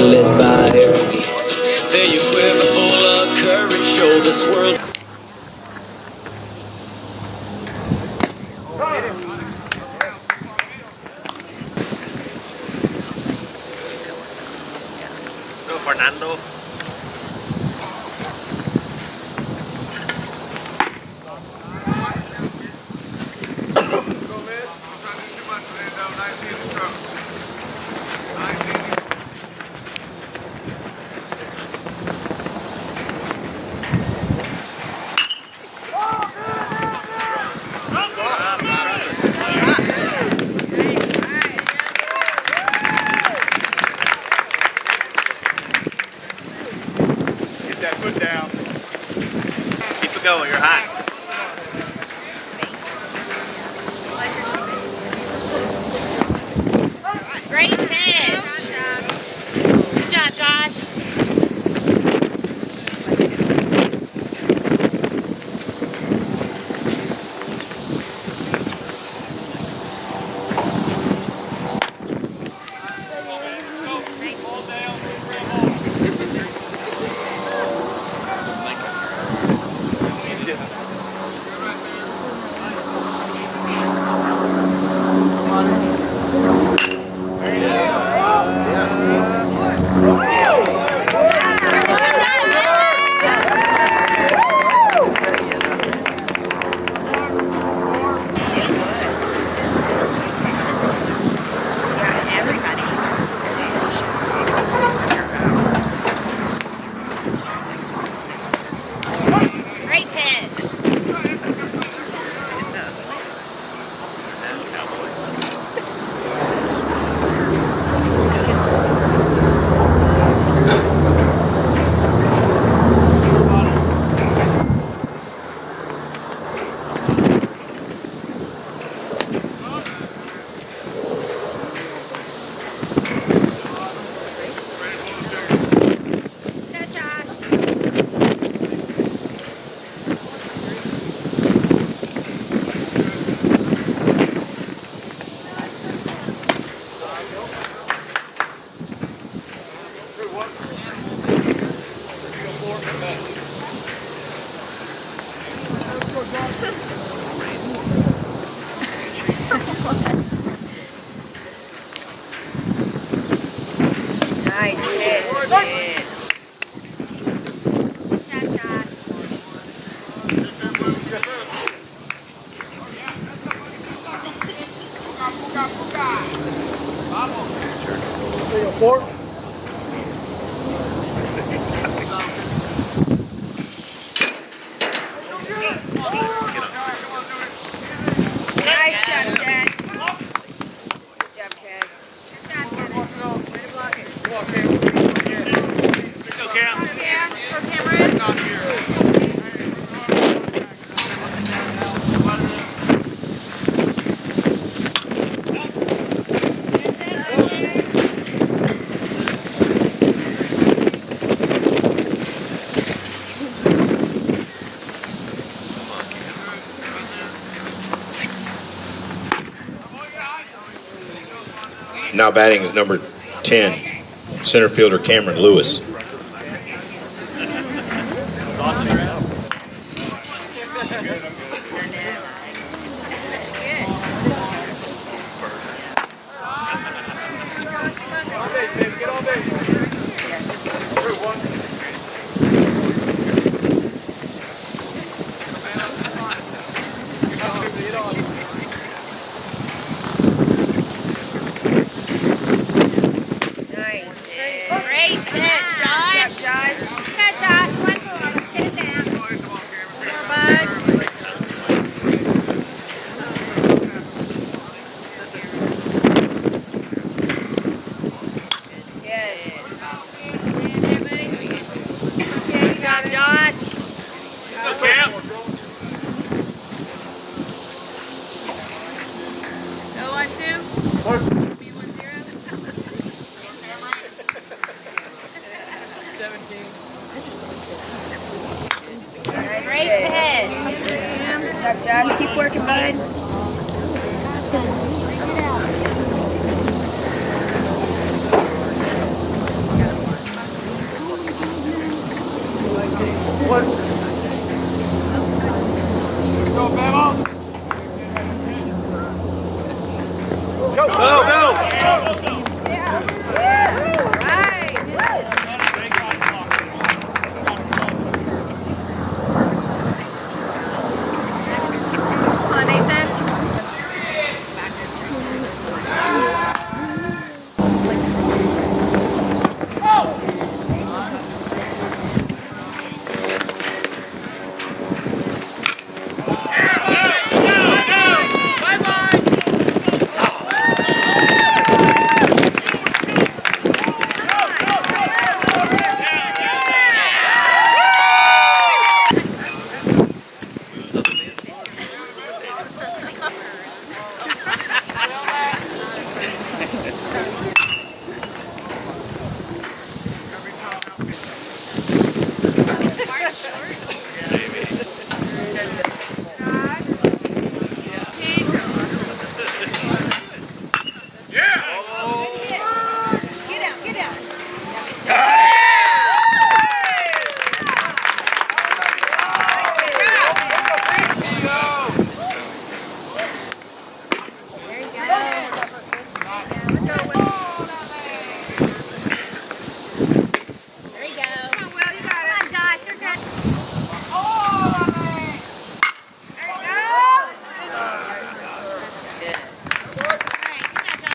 Led by arrogance, there you quiver full of courage, show this world. Go Fernando. That foot down. Keep it going, you're hot. Great pitch. Good job, Josh. Great pitch. Good, Josh. Nice pitch. Good job, Josh. Nice job, Dad. Good job, Kev. Good job, Kevin. Way to block it. Go, Cam. Yeah, for Cameron. Now batting is number 10, center fielder Cameron Lewis. Get on base. Through one. Nice. Great pitch, Josh. Good, Josh. One more. Sit it down. One more, bud. job, Josh. Keep working, bud. Go, Bama. Go, go! Right. Come on, Nathan.